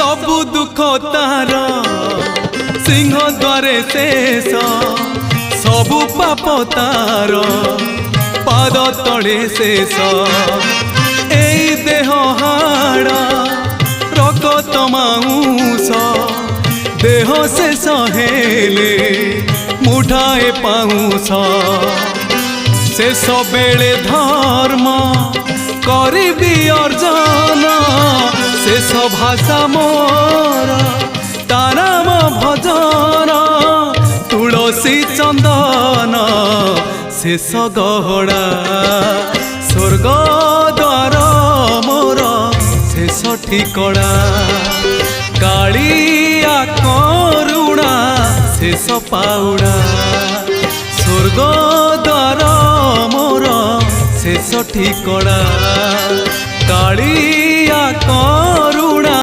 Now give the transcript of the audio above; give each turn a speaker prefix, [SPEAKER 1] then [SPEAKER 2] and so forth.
[SPEAKER 1] सबु दुख तार सिंह द्वारे शेष सबु पाप तार पाद तले शेष एई देह हाड़ रगत माउस देह शेष हेले मुठाए पाउस शेष बेले धर्म करिबी अर्जन शेष भाषा मोर ताराम भजन तुलसी चंदन शेष गहड़ा स्वर्ग द्वार मोर शेष ठिकड़ा कालिया करुणा शेष पाउड़ा स्वर्ग द्वार मोर शेष ठिकड़ा कालिया करुणा।